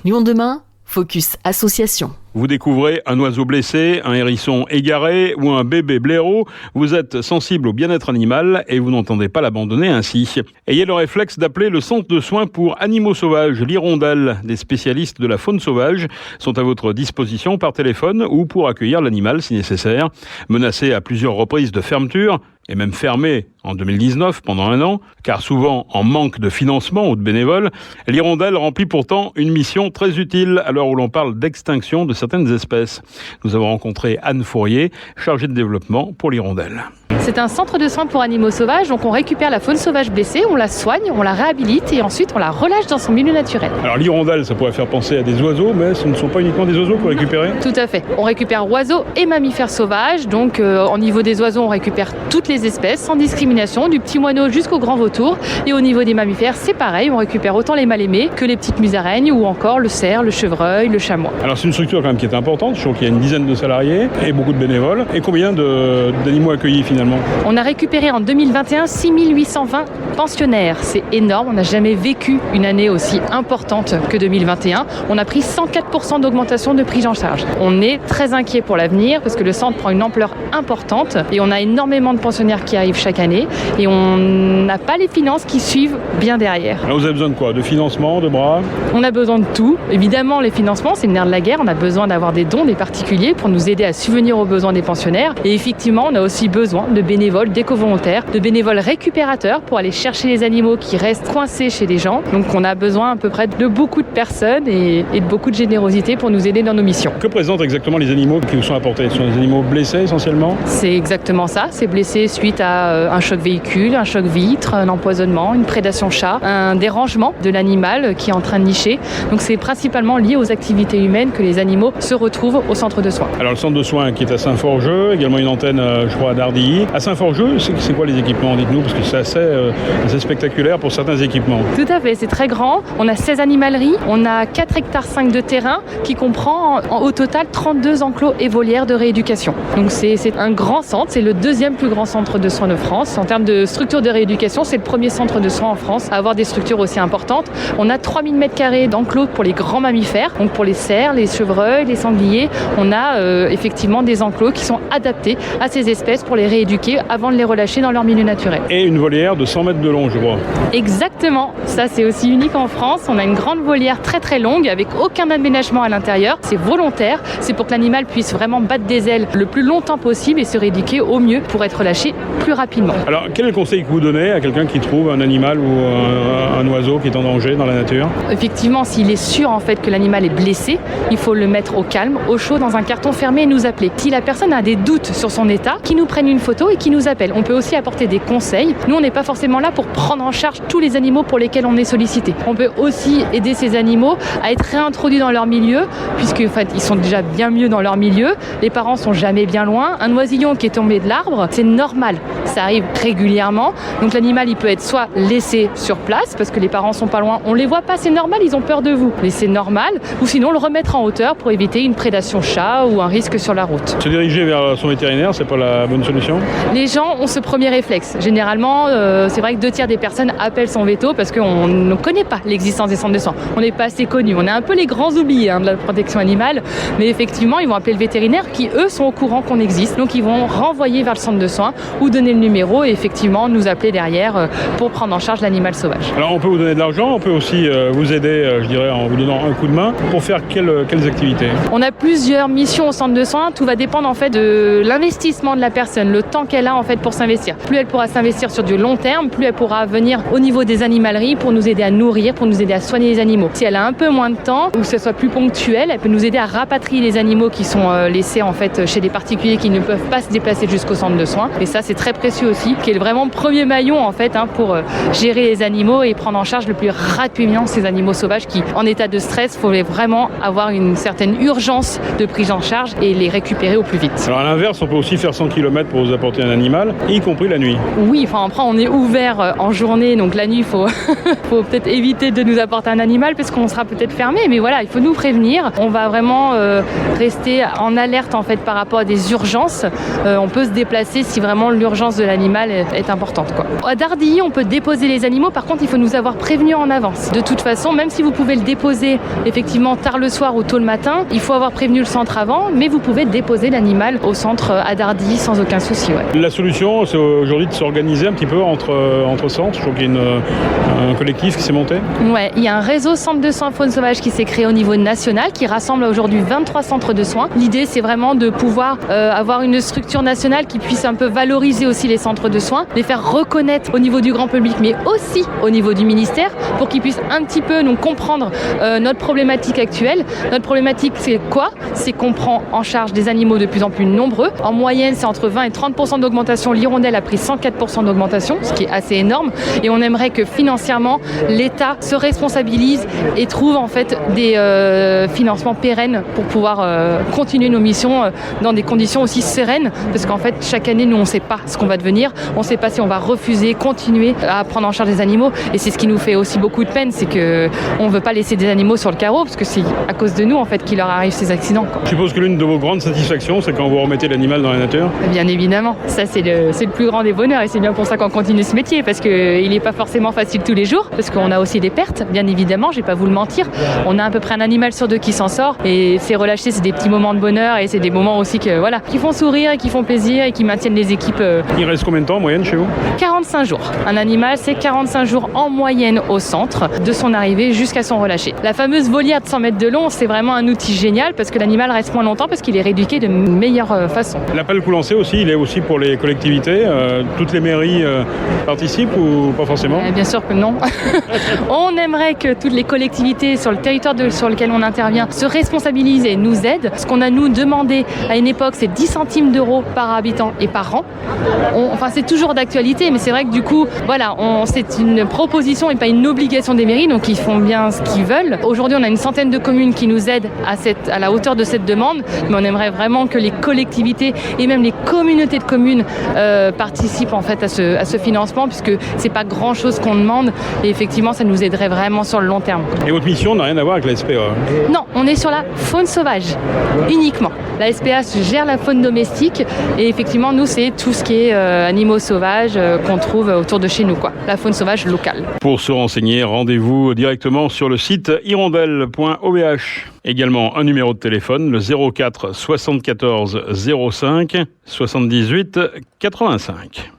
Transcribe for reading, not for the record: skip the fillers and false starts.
Lyon demain, Focus Association. Vous découvrez un oiseau blessé, un hérisson égaré ou un bébé blaireau. Vous êtes sensible au bien-être animal et vous n'entendez pas l'abandonner ainsi. Ayez le réflexe d'appeler le centre de soins pour animaux sauvages, l'Hirondelle. Des spécialistes de la faune sauvage sont à votre disposition par téléphone ou pour accueillir l'animal si nécessaire. Menacé à plusieurs reprises de fermeture, et même fermé en 2019 pendant un an, car souvent en manque de financement ou de bénévoles, l'Hirondelle remplit pourtant une mission très utile à l'heure où l'on parle d'extinction de certaines espèces. Nous avons rencontré Anne Fourier, chargée de développement pour l'Hirondelle. C'est un centre de soins pour animaux sauvages, donc on récupère la faune sauvage blessée, on la soigne, on la réhabilite et ensuite on la relâche dans son milieu naturel. Alors l'Hirondelle, ça pourrait faire penser à des oiseaux, mais ce ne sont pas uniquement des oiseaux que vous récupérez ? Tout à fait. On récupère oiseaux et mammifères sauvages, donc au niveau des oiseaux, on récupère toutes les espèces sans discrimination, du petit moineau jusqu'au grand vautour. Et au niveau des mammifères, c'est pareil, on récupère autant les mal-aimés que les petites musaraignes ou encore le cerf, le chevreuil, le chamois. Alors c'est une structure quand même qui est importante, je crois qu'il y a une dizaine de salariés et beaucoup de bénévoles. Et combien d'animaux accueillis finalement ? On a récupéré en 2021 6820 pensionnaires. C'est énorme, on n'a jamais vécu une année aussi importante que 2021. On a pris 104% d'augmentation de prise en charge. On est très inquiet pour l'avenir parce que le centre prend une ampleur importante et on a énormément de pensionnaires qui arrivent chaque année et on n'a pas les finances qui suivent bien derrière. Alors vous avez besoin de quoi ? De financement, de bras ? On a besoin de tout. Évidemment, les financements, c'est le nerf de la guerre. On a besoin d'avoir des dons des particuliers pour nous aider à subvenir aux besoins des pensionnaires. Et effectivement, on a aussi besoin de bénévoles, d'éco-volontaires, de bénévoles récupérateurs pour aller chercher les animaux qui restent coincés chez les gens. Donc on a besoin à peu près de beaucoup de personnes et de beaucoup de générosité pour nous aider dans nos missions. Que présentent exactement les animaux qui vous sont apportés ? Ce sont des animaux blessés essentiellement ? C'est exactement ça. C'est blessé suite à un choc véhicule, un choc vitre, un empoisonnement, une prédation chat, un dérangement de l'animal qui est en train de nicher. Donc c'est principalement lié aux activités humaines que les animaux se retrouvent au centre de soins. Alors le centre de soins qui est à Saint-Forgeux, également une antenne je crois à Dardilly. À Saint-Forgeux, c'est quoi les équipements ? Dites-nous, parce que c'est assez spectaculaire pour certains équipements. Tout à fait, c'est très grand. On a 16 animaleries, on a 4 hectares 5 de terrain qui comprend au total 32 enclos et volières de rééducation. Donc c'est un grand centre, c'est le deuxième plus grand centre de soins de France. En termes de structure de rééducation, c'est le premier centre de soins en France à avoir des structures aussi importantes. On a 3000 m² d'enclos pour les grands mammifères, donc pour les cerfs, les chevreuils, les sangliers. On a effectivement des enclos qui sont adaptés à ces espèces pour les rééduquer avant de les relâcher dans leur milieu naturel. Et une volière de 100 mètres de long, je crois. Exactement, ça c'est aussi unique en France. On a une grande volière très très longue avec aucun aménagement à l'intérieur. C'est volontaire, c'est pour que l'animal puisse vraiment battre des ailes le plus longtemps possible et se rééduquer au mieux pour être relâché plus rapidement. Alors quel est le conseil que vous donnez à quelqu'un qui trouve un animal ou un oiseau qui est en danger dans la nature ? Effectivement, s'il est sûr en fait que l'animal est blessé, il faut le mettre au calme, au chaud, dans un carton fermé et nous appeler. Si la personne a des doutes sur son état, qu'il nous prenne une photo et qu'il nous appelle. On peut aussi apporter des conseils. Nous, on n'est pas forcément là pour prendre en charge tous les animaux pour lesquels on est sollicité. On peut aussi aider ces animaux à être réintroduits dans leur milieu, puisque en fait, ils sont déjà bien mieux dans leur milieu. Les parents sont jamais bien loin. Un oisillon qui est tombé de l'arbre, c'est normal. Ça arrive régulièrement. Donc l'animal, il peut être soit laissé sur place, parce que les parents sont pas loin, on les voit pas, c'est normal, ils ont peur de vous. Mais c'est normal. Ou sinon, le remettre en hauteur pour éviter une prédation chat ou un risque sur la route. Se diriger vers son vétérinaire, c'est pas la bonne solution ? Les gens ont ce premier réflexe. Généralement, c'est vrai que 2 tiers des personnes appellent son veto parce qu'on ne connaît pas l'existence des centres de soins. On n'est pas assez connus. On est un peu les grands oubliés de la protection animale. Mais effectivement, ils vont appeler le vétérinaire qui, eux, sont au courant qu'on existe. Donc, ils vont renvoyer vers le centre de soins ou donner le numéro et effectivement nous appeler derrière pour prendre en charge l'animal sauvage. Alors, on peut vous donner de l'argent, on peut aussi vous aider, je dirais, en vous donnant un coup de main pour faire quelles activités ? On a plusieurs missions au centre de soins. Tout va dépendre en fait de l'investissement de la personne, le temps qu'elle a en fait pour s'investir. Plus elle pourra s'investir sur du long terme, plus elle pourra venir au niveau des animaleries pour nous aider à nourrir, pour nous aider à soigner les animaux. Si elle a un peu moins de temps ou que ce soit plus ponctuel, elle peut nous aider à rapatrier les animaux qui sont laissés en fait chez des particuliers qui ne peuvent pas se déplacer jusqu'au centre de soins. Et ça, c'est très précieux aussi, qui est vraiment le premier maillon en fait pour gérer les animaux et prendre en charge le plus rapidement ces animaux sauvages qui, en état de stress, il faut vraiment avoir une certaine urgence de prise en charge et les récupérer au plus vite. Alors à l'inverse, on peut aussi faire 100 km pour vous apporter un animal, y compris la nuit. Oui, enfin après on est ouvert en journée, donc la nuit il faut peut-être éviter de nous apporter un animal parce qu'on sera peut-être fermé, mais voilà, il faut nous prévenir. On va vraiment rester en alerte en fait par rapport à des urgences. On peut se déplacer si vraiment l'urgence de l'animal est importante, quoi. À Dardilly, on peut déposer les animaux, par contre il faut nous avoir prévenu en avance. De toute façon, même si vous pouvez le déposer effectivement tard le soir ou tôt le matin, il faut avoir prévenu le centre avant, mais vous pouvez déposer l'animal au centre à Dardilly sans aucun souci. Ouais. La solution, c'est aujourd'hui de s'organiser un petit peu entre centres. Je trouve qu'il y a un collectif qui s'est monté. Ouais, il y a un réseau centre de soins faune sauvage qui s'est créé au niveau national, qui rassemble aujourd'hui 23 centres de soins. L'idée, c'est vraiment de pouvoir avoir une structure nationale qui puisse un peu valoriser aussi les centres de soins, les faire reconnaître au niveau du grand public, mais aussi au niveau du ministère, pour qu'ils puissent un petit peu donc comprendre notre problématique actuelle. Notre problématique, c'est quoi? C'est qu'on prend en charge des animaux de plus en plus nombreux. En moyenne, c'est entre 20 et 30% d'augmentation. L'hirondelle a pris 104% d'augmentation, ce qui est assez énorme. Et on aimerait que financièrement, l'État se responsabilise et trouve en fait des financements pérennes pour pouvoir continuer nos missions dans des conditions aussi sereines. Parce qu'en fait, chaque année, nous, on ne sait pas ce qu'on va devenir. On ne sait pas si on va refuser, continuer à prendre en charge des animaux. Et c'est ce qui nous fait aussi beaucoup de peine, c'est qu'on ne veut pas laisser des animaux sur le carreau, parce que c'est à cause de nous en fait qu'il leur arrive ces accidents, quoi. Je suppose que l'une de vos grandes satisfactions, c'est quand vous remettez l'animal dans la nature? Bien évidemment, ça c'est le plus grand des bonheurs, et c'est bien pour ça qu'on continue ce métier, parce qu'il n'est pas forcément facile tous les jours, parce qu'on a aussi des pertes, bien évidemment, je vais pas vous le mentir. On a à peu près un animal sur 2 qui s'en sort, et c'est relâché, c'est des petits moments de bonheur, et c'est des moments aussi qui font sourire et qui font plaisir et qui maintiennent les équipes. Il reste combien de temps en moyenne chez vous? 45 jours. Un animal, c'est 45 jours en moyenne au centre, de son arrivée jusqu'à son relâché. La fameuse volière de 100 mètres de long, c'est vraiment un outil génial, parce que l'animal reste moins longtemps, parce qu'il est rééduqué de meilleure façon. L'appel que vous lancez aussi, il est aussi pour les collectivités. Toutes les mairies participent ou pas forcément? Bien sûr que non. On aimerait que toutes les collectivités sur le territoire sur lequel on intervient se responsabilisent et nous aident. Ce qu'on a nous demandé à une époque, c'est 10 centimes d'euros par habitant et par an. C'est toujours d'actualité, mais c'est vrai que du coup, voilà, c'est une proposition et pas une obligation des mairies, donc ils font bien ce qu'ils veulent. Aujourd'hui, on a une centaine de communes qui nous aident à la hauteur de cette demande, mais on aimerait vraiment que les collectivités et même les communautés de communes participent en fait à ce financement, puisque c'est pas grand chose qu'on demande, et effectivement ça nous aiderait vraiment sur le long terme. Et votre mission n'a rien à voir avec la SPA? Non, on est sur la faune sauvage uniquement. La SPA gère la faune domestique, et effectivement nous c'est tout ce qui est animaux sauvages qu'on trouve autour de chez nous, quoi. La faune sauvage locale. Pour se renseigner, rendez-vous directement sur le site hirondelle.ovh. Également un numéro de téléphone, le 04 74 05 78 85.